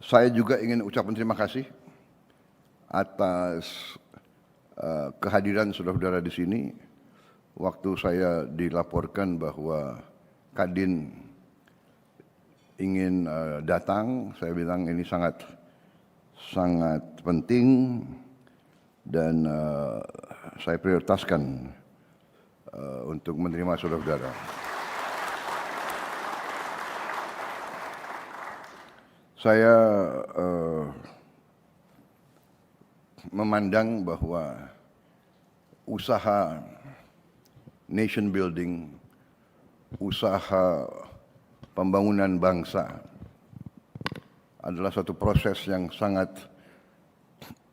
Saya juga ingin ucapkan terima kasih atas kehadiran saudara-saudara di sini. Waktu saya dilaporkan bahwa Kadin ingin datang, saya bilang ini sangat penting dan saya prioritaskan untuk menerima saudara-saudara. Saya memandang bahwa usaha nation building, usaha pembangunan bangsa adalah satu proses yang sangat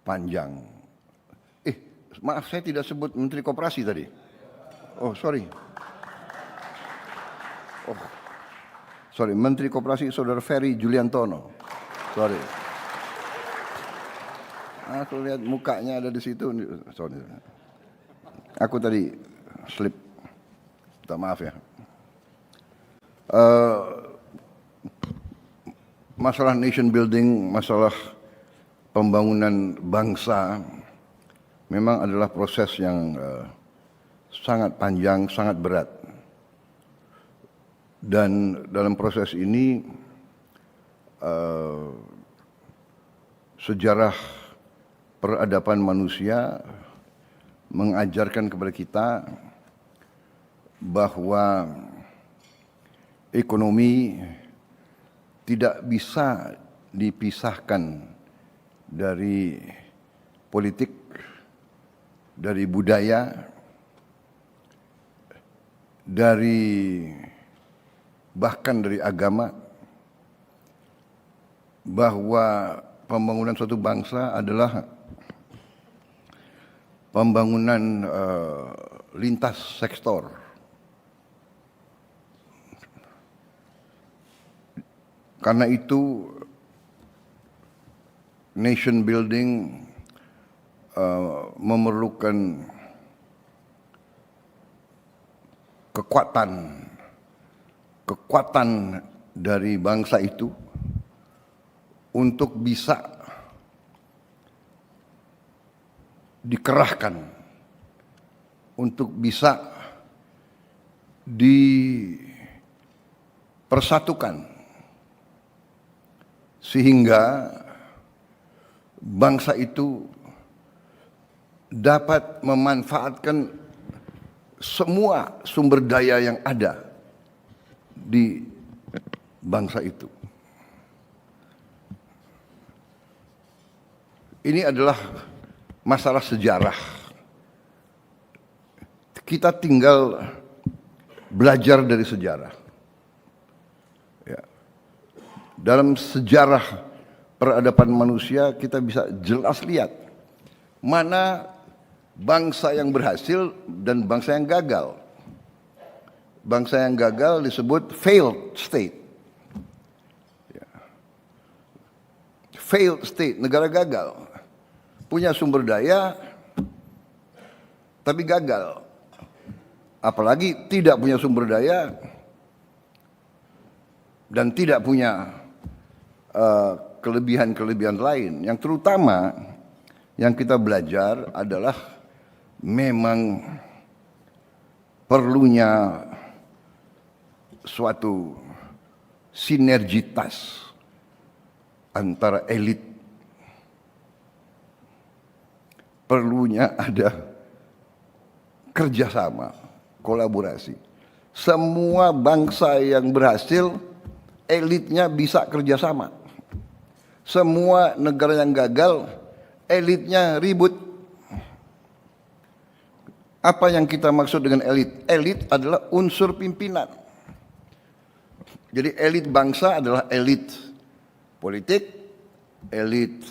panjang. Maaf, saya tidak sebut Menteri Koperasi tadi. Oh, sorry. Sorry, Menteri Koperasi Saudara Ferry Juliantono. Sorry. Aku lihat mukanya ada di situ. Sorry. Aku tadi slip. Minta maaf ya. Masalah nation building, masalah pembangunan bangsa memang adalah proses yang sangat panjang, sangat berat. Dan dalam proses ini sejarah peradaban manusia mengajarkan kepada kita bahwa ekonomi tidak bisa dipisahkan dari politik, dari budaya, bahkan dari agama, bahwa pembangunan suatu bangsa adalah pembangunan lintas sektor. Karena itu nation building memerlukan kekuatan dari bangsa itu untuk bisa dikerahkan, untuk bisa dipersatukan, sehingga bangsa itu dapat memanfaatkan semua sumber daya yang ada di bangsa itu. Ini adalah masalah sejarah. Kita tinggal belajar dari sejarah. Ya. Dalam sejarah peradaban manusia kita bisa jelas lihat mana bangsa yang berhasil dan bangsa yang gagal. Bangsa yang gagal disebut failed state. Ya. Failed state, negara gagal. Punya sumber daya, tapi gagal. Apalagi tidak punya sumber daya dan tidak punya kelebihan-kelebihan lain. Yang terutama yang kita belajar adalah memang perlunya suatu sinergitas antara elit. Perlunya ada kerjasama, kolaborasi. Semua bangsa yang berhasil, elitnya bisa kerjasama. Semua negara yang gagal, elitnya ribut. Apa yang kita maksud dengan elit? Elit adalah unsur pimpinan. Jadi elit bangsa adalah elit politik, elit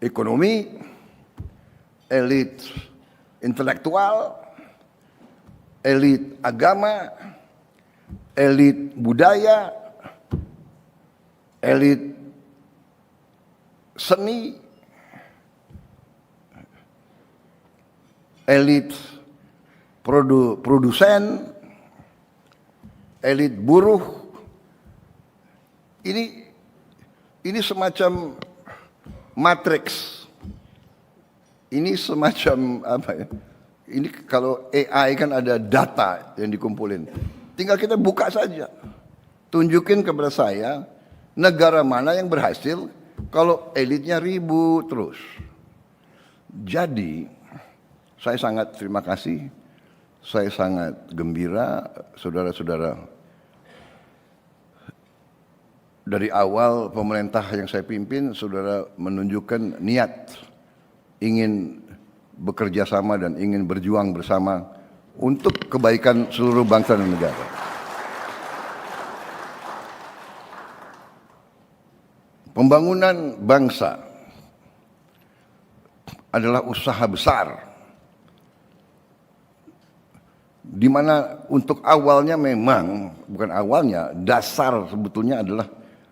ekonomi, elit intelektual, elit agama, elit budaya, elit seni, elit produsen, elit buruh. Ini Ini semacam matriks. Ini semacam apa ya? Ini kalau AI kan ada data yang dikumpulin. Tinggal kita buka saja. Tunjukin kepada saya negara mana yang berhasil kalau elitnya ribut terus. Jadi saya sangat terima kasih. Saya sangat gembira saudara-saudara. Dari awal pemerintah yang saya pimpin, saudara menunjukkan niat ingin bekerja sama dan ingin berjuang bersama untuk kebaikan seluruh bangsa dan negara. Pembangunan bangsa adalah usaha besar, di mana untuk awalnya memang, bukan awalnya, dasar sebetulnya adalah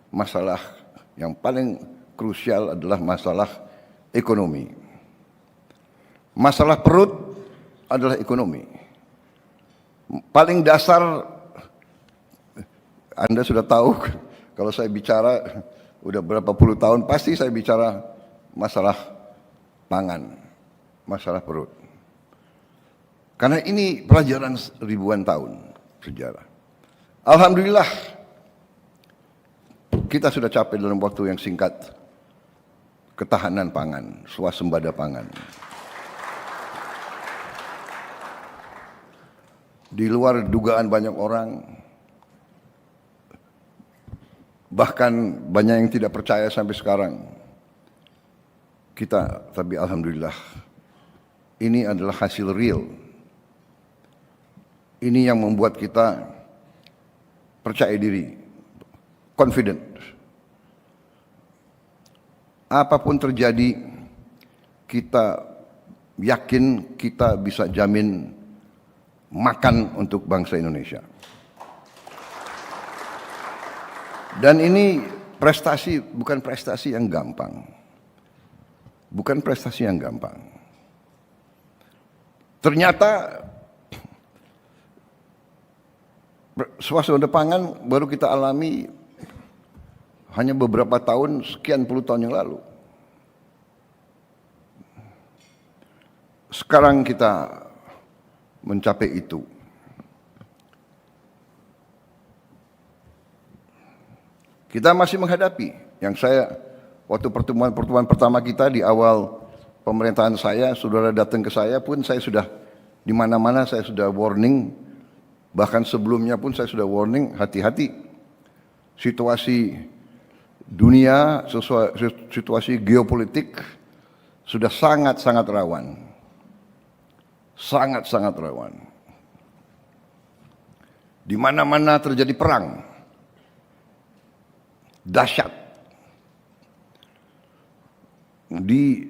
masalah yang paling krusial adalah masalah ekonomi. Masalah perut adalah ekonomi. Paling dasar, Anda sudah tahu kalau saya bicara udah berapa puluh tahun pasti saya bicara masalah pangan, masalah perut. Karena ini pelajaran ribuan tahun sejarah. Alhamdulillah kita sudah capai dalam waktu yang singkat ketahanan pangan, swasembada pangan. Di luar dugaan banyak orang, bahkan banyak yang tidak percaya sampai sekarang. Tapi alhamdulillah, ini adalah hasil real. Ini yang membuat kita percaya diri, confident. Apapun terjadi, kita yakin kita bisa jamin makan untuk bangsa Indonesia. Dan ini prestasi, bukan prestasi yang gampang. Bukan prestasi yang gampang. Ternyata swasembada pangan baru kita alami hanya beberapa tahun, sekian puluh tahun yang lalu. Sekarang kita mencapai itu. Kita masih menghadapi yang waktu pertemuan pertama kita di awal pemerintahan saya, saudara datang ke saya pun saya sudah di mana-mana saya sudah warning, bahkan sebelumnya pun saya sudah warning, hati-hati. Situasi dunia, situasi geopolitik sudah sangat-sangat rawan. Sangat-sangat rawan. Di mana-mana terjadi perang. Dahsyat. Di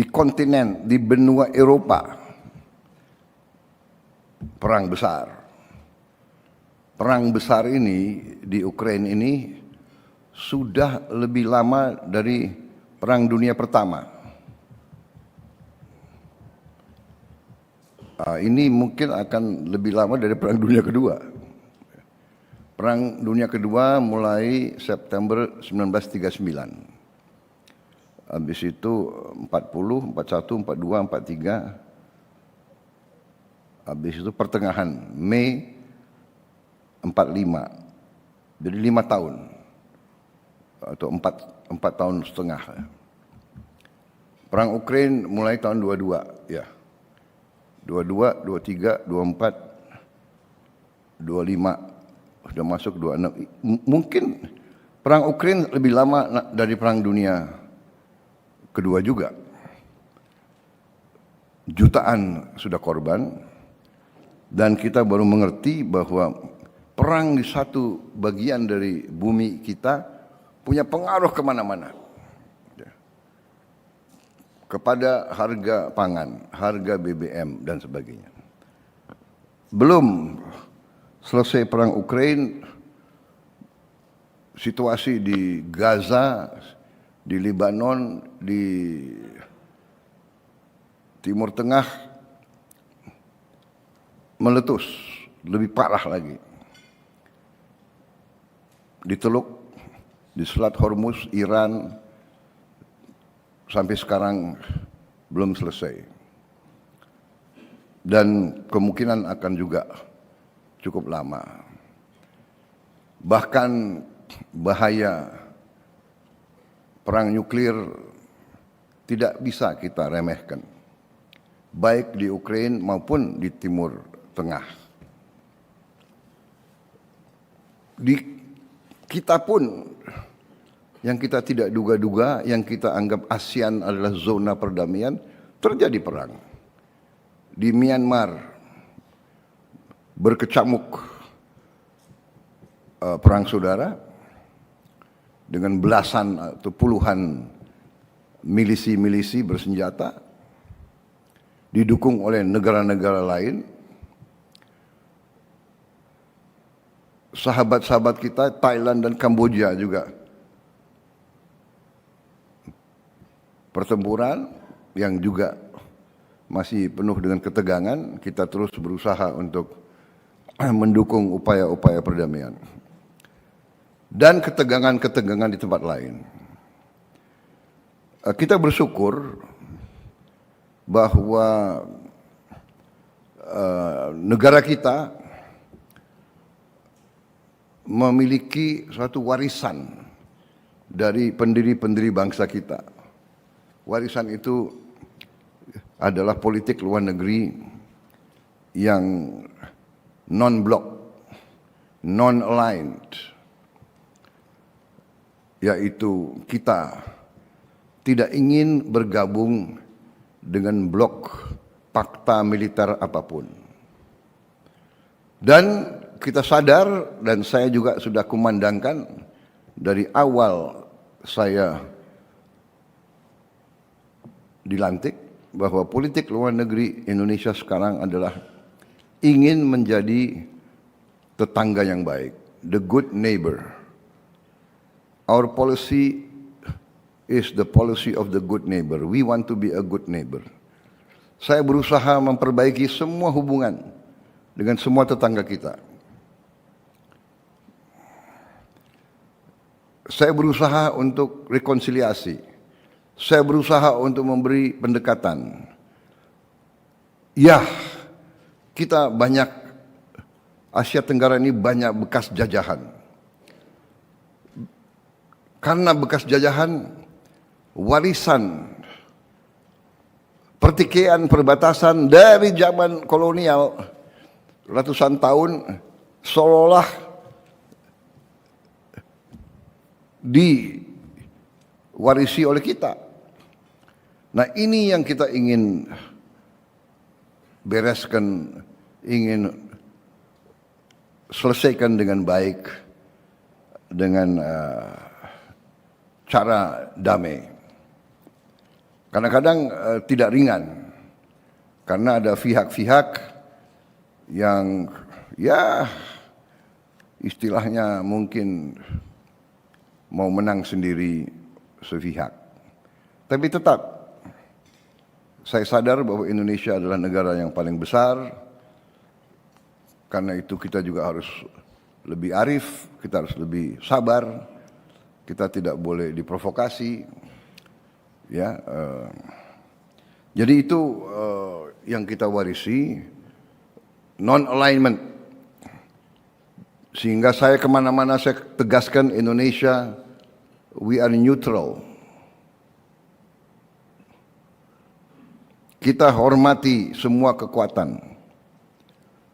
kontinen, di benua Eropa, perang besar. Perang besar ini di Ukraina ini sudah lebih lama dari Perang Dunia Pertama. Ini mungkin akan lebih lama dari Perang Dunia Kedua. Perang Dunia Kedua mulai September 1939. Habis itu 40, 41, 42, 43. Habis itu pertengahan Mei 45. Jadi 5 tahun. Atau 4 tahun setengah. Perang Ukraina mulai tahun 22, ya. 22, 23, 24, 25, sudah masuk 26. Mungkin perang Ukraina lebih lama dari perang dunia kedua juga. Jutaan sudah korban, dan kita baru mengerti bahwa perang di satu bagian dari bumi kita punya pengaruh kemana-mana. Kepada harga pangan, harga BBM dan sebagainya. Belum selesai perang Ukraina, situasi di Gaza, di Lebanon, di Timur Tengah meletus, lebih parah lagi. di Teluk, di Selat Hormuz, Iran, sampai sekarang belum selesai. Dan kemungkinan akan juga cukup lama. Bahkan bahaya perang nuklir tidak bisa kita remehkan, baik di Ukraina maupun di Timur Tengah. Kita pun yang kita tidak duga-duga, yang kita anggap ASEAN adalah zona perdamaian, terjadi perang. Di Myanmar berkecamuk perang saudara dengan belasan atau puluhan milisi-milisi bersenjata didukung oleh negara-negara lain. Sahabat-sahabat kita Thailand dan Kamboja juga pertempuran yang juga masih penuh dengan ketegangan. Kita terus berusaha untuk mendukung upaya-upaya perdamaian dan ketegangan-ketegangan di tempat lain. Kita bersyukur bahwa negara kita memiliki suatu warisan dari pendiri-pendiri bangsa kita. Warisan itu adalah politik luar negeri yang non-blok, non-aligned, yaitu kita tidak ingin bergabung dengan blok fakta militer apapun. Dan kita sadar, dan saya juga sudah kumandangkan dari awal saya dilantik, bahwa politik luar negeri Indonesia sekarang adalah ingin menjadi tetangga yang baik, the good neighbor. Our policy is the policy of the good neighbor. We want to be a good neighbor. Saya berusaha memperbaiki semua hubungan dengan semua tetangga kita. Saya berusaha untuk rekonsiliasi. Saya berusaha untuk memberi pendekatan. Ya, kita banyak, Asia Tenggara ini banyak bekas jajahan. Karena bekas jajahan, warisan pertikaian perbatasan dari zaman kolonial ratusan tahun seolah diwarisi oleh kita. Nah, ini yang kita ingin bereskan, ingin selesaikan dengan baik, dengan cara damai. Kadang-kadang tidak ringan, karena ada pihak-pihak yang ya istilahnya mungkin mau menang sendiri sepihak. Tapi tetap saya sadar bahwa Indonesia adalah negara yang paling besar. Karena itu kita juga harus lebih arif, kita harus lebih sabar, kita tidak boleh diprovokasi. Ya, jadi itu yang kita warisi, non-alignment. Sehingga saya kemana-mana saya tegaskan Indonesia, we are neutral. Kita hormati semua kekuatan.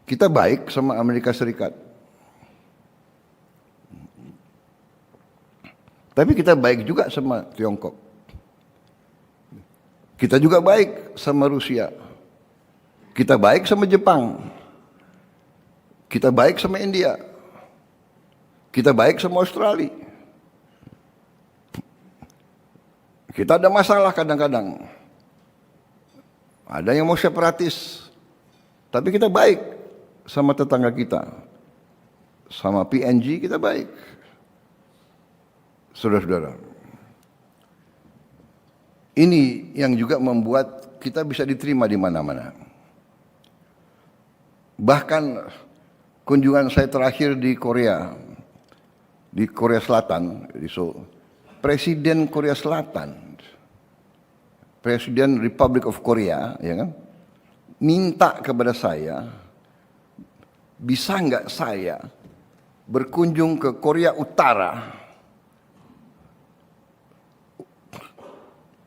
Kita baik sama Amerika Serikat. Tapi kita baik juga sama Tiongkok. Kita juga baik sama Rusia. Kita baik sama Jepang. Kita baik sama India. Kita baik sama Australia. Kita ada masalah kadang-kadang. Ada yang mau separatis. Tapi kita baik sama tetangga kita. Sama PNG kita baik. Saudara-saudara. Ini yang juga membuat kita bisa diterima di mana-mana. Bahkan kunjungan saya terakhir di Korea, di Korea Selatan, di Seoul, Presiden Korea Selatan, Presiden Republic of Korea, ya kan, minta kepada saya, bisa nggak saya berkunjung ke Korea Utara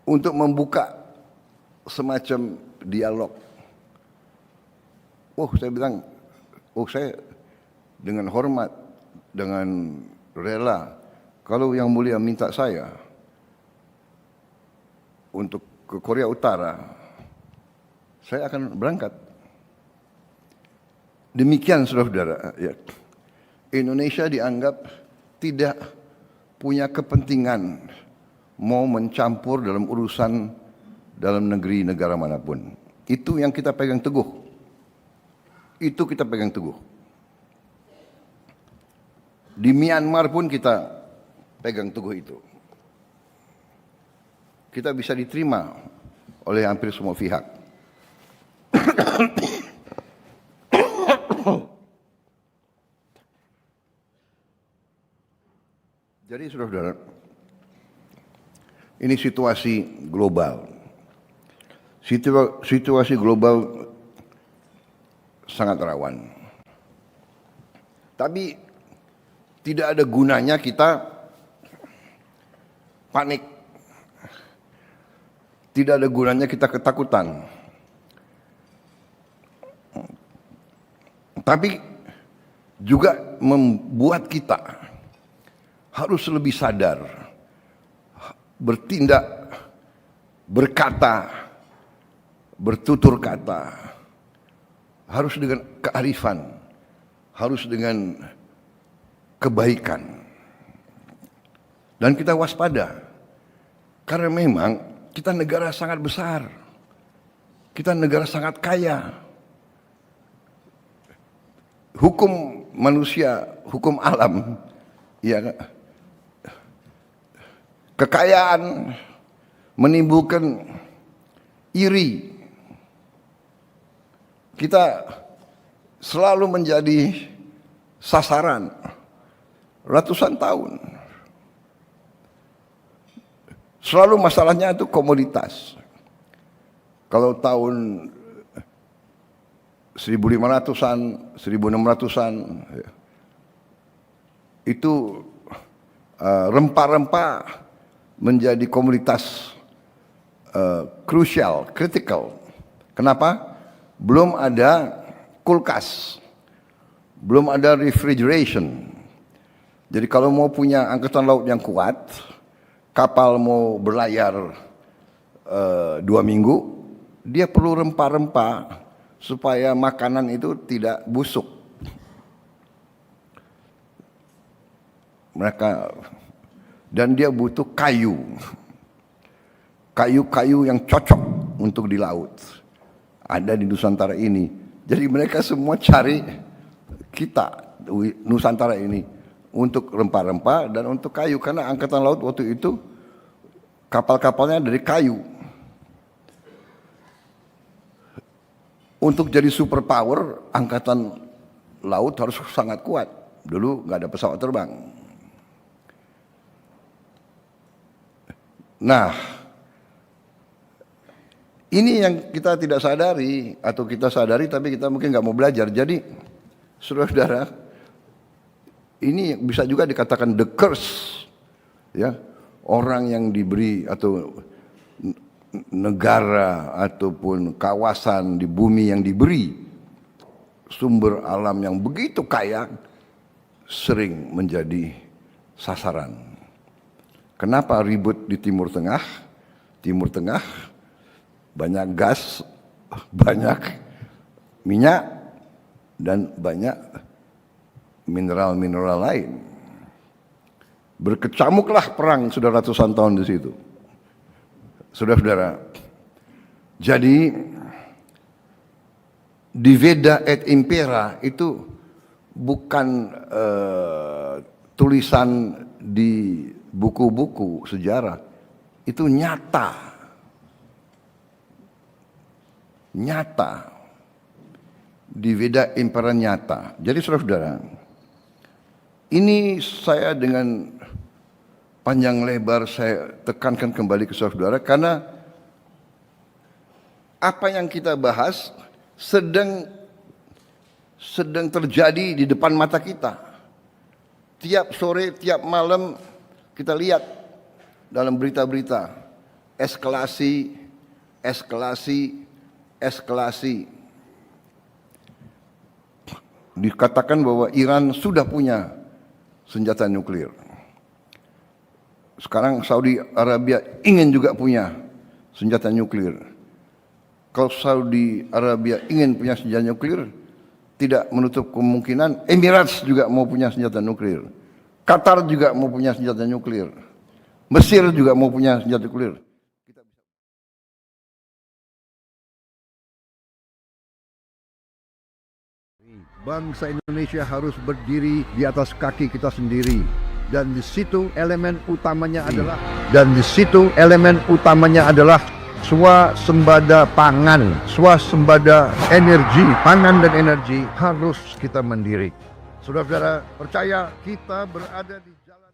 untuk membuka semacam dialog. Oh, saya bilang, oh saya dengan hormat, dengan rela, kalau Yang Mulia minta saya untuk ke Korea Utara, saya akan berangkat. Demikian saudara-saudara, ya. Indonesia dianggap tidak punya kepentingan mau mencampur dalam urusan dalam negeri negara manapun. Itu yang kita pegang teguh. Itu kita pegang teguh. Di Myanmar pun kita pegang teguh itu. Kita bisa diterima oleh hampir semua pihak. Jadi saudara-saudara, ini situasi global. Situasi global sangat rawan. Tapi tidak ada gunanya kita panik. Tidak ada gunanya kita ketakutan. Tapi juga membuat kita harus lebih sadar, bertindak, berkata, bertutur kata, harus dengan kearifan, harus dengan kebaikan. Dan kita waspada, karena memang kita negara sangat besar, kita negara sangat kaya. Hukum manusia, hukum alam, ya, kekayaan menimbulkan iri. Kita selalu menjadi sasaran ratusan tahun. Selalu masalahnya itu komoditas. Kalau tahun 1500-an, 1600-an, itu rempah-rempah menjadi komoditas krusial, kritikal. Kenapa? Belum ada kulkas, belum ada refrigeration. Jadi kalau mau punya angkatan laut yang kuat, kapal mau berlayar 2 minggu, dia perlu rempah-rempah supaya makanan itu tidak busuk. Dan dia butuh kayu. Kayu-kayu yang cocok untuk di laut. Ada di Nusantara ini. Jadi mereka semua cari kita, Nusantara ini, untuk rempah-rempah dan untuk kayu. Karena angkatan laut waktu itu kapal-kapalnya dari kayu. Untuk jadi superpower, angkatan laut harus sangat kuat. Dulu nggak ada pesawat terbang. Nah, ini yang kita tidak sadari, atau kita sadari tapi kita mungkin nggak mau belajar. Jadi, saudara-saudara, ini bisa juga dikatakan the curse, ya, orang yang diberi atau negara ataupun kawasan di bumi yang diberi sumber alam yang begitu kaya sering menjadi sasaran. Kenapa ribut di Timur Tengah? Timur Tengah banyak gas, banyak minyak, dan banyak mineral-mineral lain. Berkecamuklah perang sudah ratusan tahun di situ. Saudara-saudara, jadi Diveda et Impera itu bukan tulisan di buku-buku sejarah, itu nyata. Nyata. Diveda Impera nyata. Jadi saudara-saudara, Ini saya dengan panjang lebar saya tekankan kembali ke saudara karena apa yang kita bahas sedang terjadi di depan mata kita. Tiap sore, tiap malam kita lihat dalam berita-berita eskalasi, dikatakan bahwa Iran sudah punya senjata nuklir. Sekarang Saudi Arabia ingin juga punya senjata nuklir. Kalau Saudi Arabia ingin punya senjata nuklir, tidak menutup kemungkinan Emirates juga mau punya senjata nuklir. Qatar juga mau punya senjata nuklir. Mesir juga mau punya senjata nuklir. Bangsa Indonesia harus berdiri di atas kaki kita sendiri. Dan di situ elemen utamanya adalah swasembada pangan, swasembada energi, pangan dan energi harus kita mandiri. Saudara-saudara, percaya kita berada di jalan